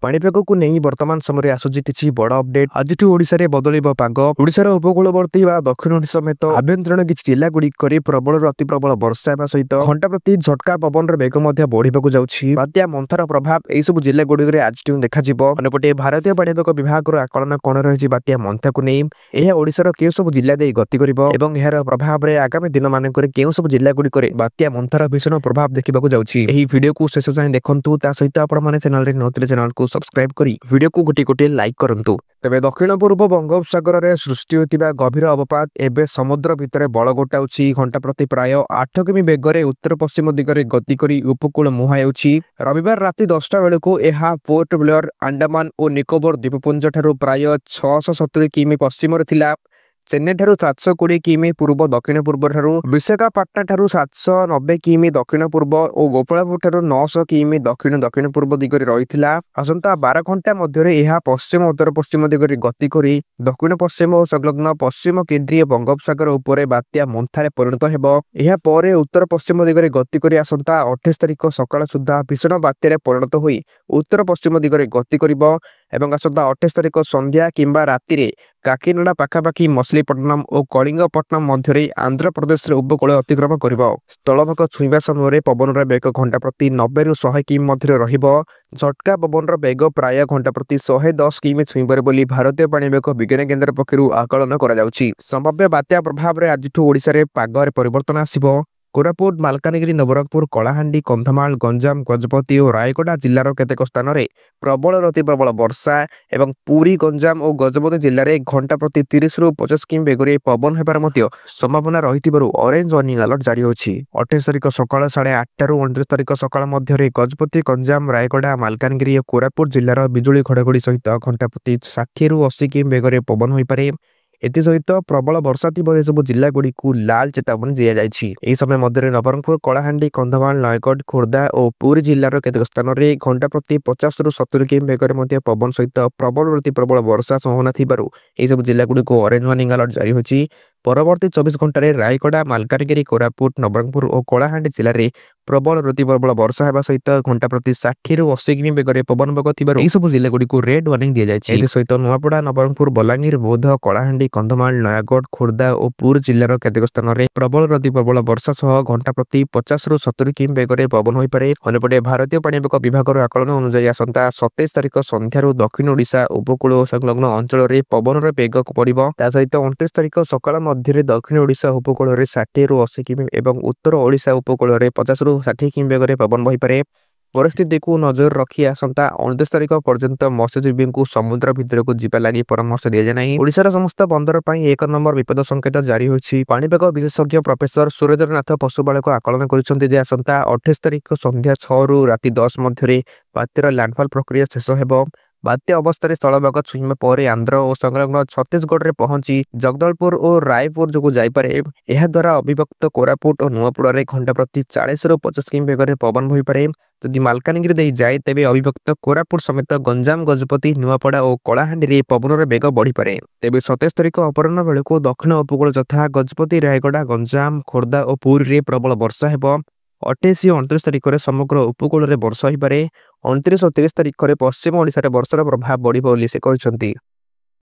पाणीपाग नहीं वर्तमान समय आसूची किसी बड़ अपडेट आज ओडिशा बदल पाग ओडिशार उपकूलवर्ती दक्षिण ओडिशा समेत आभ्यंतरण किसी जिला गुड़िक प्रबल अति प्रबल वर्षा सहित घंटा प्रति झटका पवन बेग बढ़ा जाऊँगी बात्या मंथर प्रभाव यू जिला गुड़िक आज देखा अंपटे भारतीय पाणीपाग विभाग आकलन कौन रही बात्या मंथा को नहीं यह ओडिशार केउ सब जिला दे गति कर यार प्रभाव में आगामी दिन मानक केउ सब जिला गुड़िक बात्या मंथर भीषण प्रभाव देखा जाऊँगी वीडियो को शेष जाए देखु सहित आपने चैनल नौते चैनल को सब्सक्राइब करी वीडियो को गोटे गोटे लाइक करंतु तेबे दक्षिण पूर्व बंगोपसागर में सृष्टि होता गभीर अवपात एवं समुद्र भितर बल गोटाऊँगी घंटा प्रति प्राय 8 किमी बेगर उत्तर पश्चिम दिगरे गति करी उपकूल मुहाई रविवार राति 10टा बेलू यह पोर्ट ब्लेयर अंडमान और निकोबर द्वीपपुंज ठारू प्राय 670 किमी पश्चिम थिला चेन्नई ठारू 720 किमी पूर्व दक्षिण पूर्व ठारू विशाखापट्टनम ठारू 790 किमी दक्षिण पूर्व और गोपालपुर ठारू 900 किमी दक्षिण दक्षिण पूर्व दिगरे रहिथिला आसंता 12 घंटा मध्य यह पश्चिम उत्तर पश्चिम दिगरे गति करी दक्षिण पश्चिम और संलग्न पश्चिम केंद्रीय बंगोपसागर उपरे बात्या मंथारे परिणत हेबो यह परे उत्तर पश्चिम दिगरे गति करी आसंता 28 तारिख सकाळ सुद्धा भीषण बात्यारे परिणत होई उत्तर पश्चिम दिगरे गति करिबो एवं आसंता 28 तारिख संध्या किंबा राति काकीनाडा पाखापाखि मछलीपट्टनम और कलिंगपट्टनम मध्य आंध्र प्रदेश उपकूल अतिक्रम कर स्थलभाग छुईवा समय पवन बेग घंटा प्रति 90 ରୁ 100 किमी मध्य झटका पवन बेग प्राय घंटा प्रति 110 किमी छुईबार बोली भारतीय पाणीपाग विज्ञान केन्द्र पक्षर आकलन कर संभाव्य बात्या प्रभाव में आज ओडिशा पागरे परिवर्तन आसिबो कोरापुट मालकानगिरी नवरंगपुर कलाहांडी कंधमाल गंजाम गजपति और रायगड़ा जिलार केतेक स्थान में प्रबल अति प्रबल वर्षा एवं पुरी गंजाम और गजपति जिले में घंटा प्रति 30 ରୁ 50 किमी बेगर पवन होबार संभावना रही ऑरेंज वार्निंग अलर्ट जारी होछि 28 तारिख सकाळ 8:30 ରୁ 29 तारिख सकाळ मध्य गजपति गंजाम रायगड़ा मालकानगिरी और कोरापुट जिलार बिजुली घड़घड़ी सहित घंटा प्रति 60 ରୁ 80 किमी बेगर पवन होइपारे एसहित प्रबल वर्षा थी सब जिला गुड़ी को लाल चेतावनी दी जाए समय मध्य नवरंगपुर कलाहांडी कंधमाल नयगढ़ खोर्धा और पुरी जिलार केतेक स्थान में घंटा प्रति 50 ରୁ 70 किमी बेगर पवन सहित प्रबल अति प्रबल वर्षा संभावना थी सब जिला गुड़ी को ऑरेंज वार्निंग अलर्ट जारी होछि परवर्ती 24 घंटे रायगड़ा मालकानगिरी कोरापुट नवरंगपुर और कलाहांडी जिले में प्रबल अति प्रबल वर्षा होगा सहित घंटा प्रति 60 ରୁ 80 किमी बेगर पवन बेग सब जिला गुड़ी को रेड वार्निंग दी जाए सहित नुआपड़ा नवरंगपुर बलांगीर बौद्ध कलाहांडी कंधमाल नयगढ़ खोर्धा और पुरी जिलार केतेक स्थान में प्रबल अति प्रबल वर्षा सह घंटा प्रति 50 ରୁ 70 किमी बेगर पवन होइपारे अन्यपटे भारतीय पाणीपाग विभाग आकलन अनुसार आसंता 27 तारिख संध्यार दक्षिण ओडिशा उपकूल और संलग्न अंचल में पवन बेग पड़िबो सहित 29 तारिख सकाळ मध्य दक्षिण ओडिशा उपकूल में 60 ରୁ 80 किमी एवं उत्तर ओडिशा उपकूल में 50 ରୁ 60 किमी बेगर पवन बहिपारे परिस्थिति को नजर रखी आसंता 29 तारिख पर्यंत मत्स्यजीवी को समुद्र भितर को जीवा लगी परामर्श दी जाए नहीं ओडिशार समस्त बंदर पर 1 नंबर विपद संकेत जारी होछि पाणीपाग विशेषज्ञ प्रोफेसर सुरेंद्रनाथ पशुपालक आकलन कर आसंता 28 तारिख संध्या 6 ରୁ राति 10 मध्य बात्यार लैंडफॉल प्रक्रिया शेष हेबो बात्या अवस्था स्थलभाग छुईवा पर आंध्र और संलग्न छत्तीसगढ़ में पहुंची जगदलपुर और रायपुर जो जापे यह द्वारा अभिव्यक्त कोरापुट और नुआपड़ा घंटा प्रति 40 ରୁ 50 किमी बेगर पवन होइपारे जदि मालकानगिरी दे जाए तेबे अभिव्यक्त कोरापुट समेत गंजाम गजपति नुआपड़ा और कलाहांडी पवन बेग बढ़ीपे तेबे 27 तारिख अपराह बेलू दक्षिण उपकूल तथा गजपति रायगड़ा गंजाम खोर्धा और पुरी प्रबल वर्षा हेबो 28 और 29 तारिख में समग्र उपकूल में वर्षा होइपारे 29 और 30 तारिख में पश्चिम ओडिशा रे वर्षार प्रभाव बढ़िबो बोली से कहछंती।